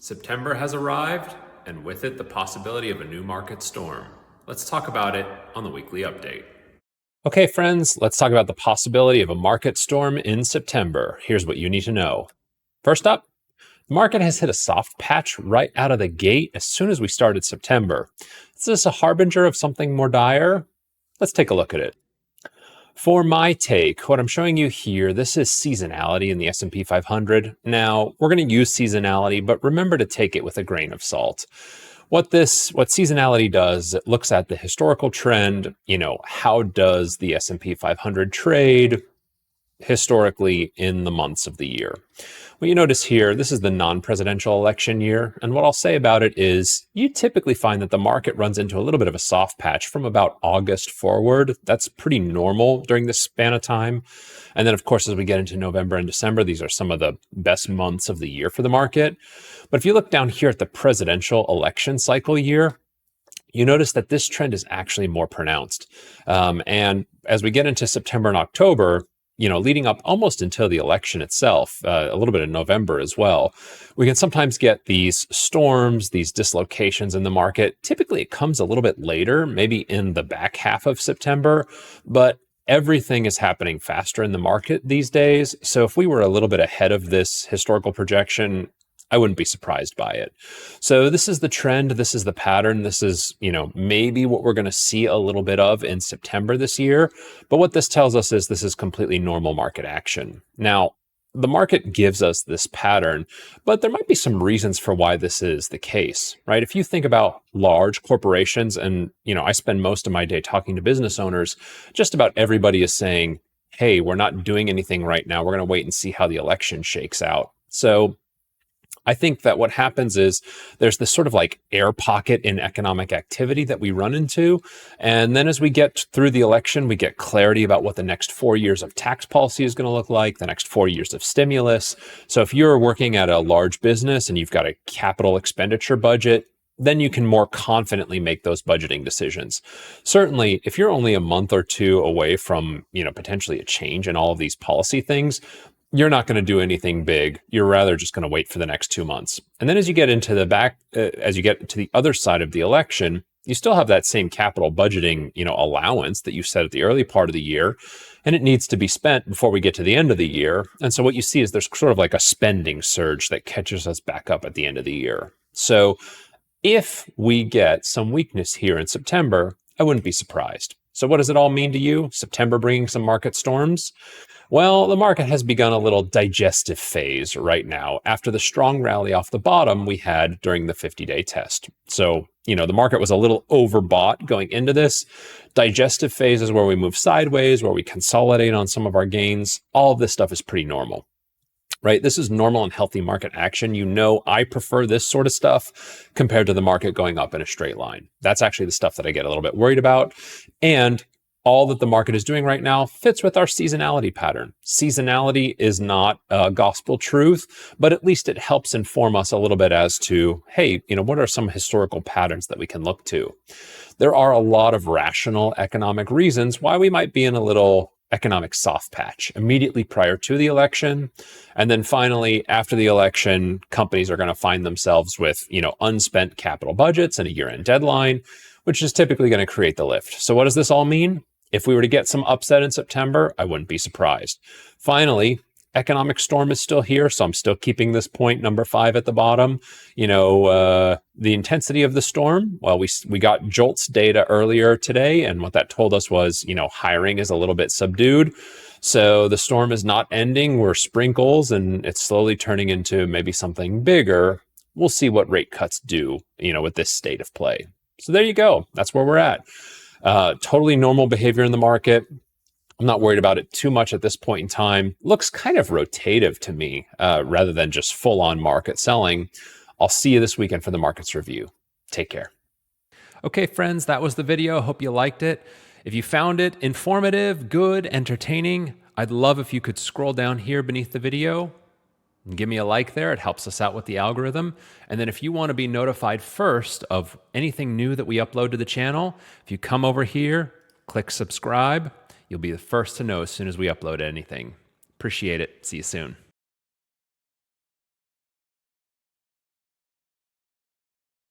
September has arrived, and with it the possibility of a new market storm. Let's talk about it on the weekly update. Okay, friends, let's talk about the possibility of a market storm in September. Here's what you need to know. First up, the market has hit a soft patch right out of the gate as soon as we started September. Is this a harbinger of something more dire? Let's take a look at it. For my take, what I'm showing you here, this is seasonality in the S&P 500. Now, we're going to use seasonality, but remember to take it with a grain of salt. What seasonality does, it looks at the historical trend, how does the S&P 500 trade historically in the months of the year. What you notice here, this is the non-presidential election year, and what I'll say about it is you typically find that the market runs into a little bit of a soft patch from about August forward. That's pretty normal during this span of time. And then, of course, as we get into November and December, these are some of the best months of the year for the market. But if you look down here at the presidential election cycle year, you notice that this trend is actually more pronounced. And as we get into September and October, leading up almost until the election itself, a little bit in November as well, we can sometimes get these storms, these dislocations in the market. Typically, it comes a little bit later, maybe in the back half of September, but everything is happening faster in the market these days. So if we were a little bit ahead of this historical projection, I wouldn't be surprised by it. So this is the trend. This is the pattern. This is, maybe what we're going to see a little bit of in September this year. But what this tells us is this is completely normal market action. Now, the market gives us this pattern, but there might be some reasons for why this is the case, right? If you think about large corporations, and, I spend most of my day talking to business owners, just about everybody is saying, hey, we're not doing anything right now. We're going to wait and see how the election shakes out. So I think that what happens is there's this sort of like air pocket in economic activity that we run into. And then as we get through the election, we get clarity about what the next 4 years of tax policy is going to look like, the next 4 years of stimulus. So if you're working at a large business and you've got a capital expenditure budget, then you can more confidently make those budgeting decisions. Certainly, if you're only a month or two away from, potentially a change in all of these policy things, you're not going to do anything big. You're rather just going to wait for the next 2 months. And then as you get into as you get to the other side of the election, you still have that same capital budgeting, allowance that you set at the early part of the year, and it needs to be spent before we get to the end of the year. And so what you see is there's sort of like a spending surge that catches us back up at the end of the year. So if we get some weakness here in September, I wouldn't be surprised. So what does it all mean to you? September bringing some market storms? Well, the market has begun a little digestive phase right now after the strong rally off the bottom we had during the 50-day test. So, the market was a little overbought going into this. Digestive phase is where we move sideways, where we consolidate on some of our gains. All of this stuff is pretty normal, right? This is normal and healthy market action. I prefer this sort of stuff compared to the market going up in a straight line. That's actually the stuff that I get a little bit worried about. And all that the market is doing right now fits with our seasonality pattern. Seasonality is not gospel truth, but at least it helps inform us a little bit as to, hey, what are some historical patterns that we can look to? There are a lot of rational economic reasons why we might be in a little economic soft patch immediately prior to the election. And then finally, after the election, companies are going to find themselves with, unspent capital budgets and a year-end deadline, which is typically going to create the lift. So what does this all mean? If we were to get some upset in September, I wouldn't be surprised. Finally, economic storm is still here, so I'm still keeping this point number 5 at the bottom. The intensity of the storm, well, we got JOLTS data earlier today, and what that told us was, hiring is a little bit subdued. So the storm is not ending. We're sprinkles, and it's slowly turning into maybe something bigger. We'll see what rate cuts do, with this state of play. So there you go. That's where we're at. Totally normal behavior in the market. I'm not worried about it too much at this point in time. Looks kind of rotative to me, rather than just full-on market selling. I'll see you this weekend for the markets review. Take care. Okay, friends, that was the video. Hope you liked it. If you found it informative, good, entertaining, I'd love if you could scroll down here beneath the video and give me a like there. It helps us out with the algorithm. And then if you want to be notified first of anything new that we upload to the channel, if you come over here, click subscribe, you'll be the first to know as soon as we upload anything. Appreciate it. See you soon.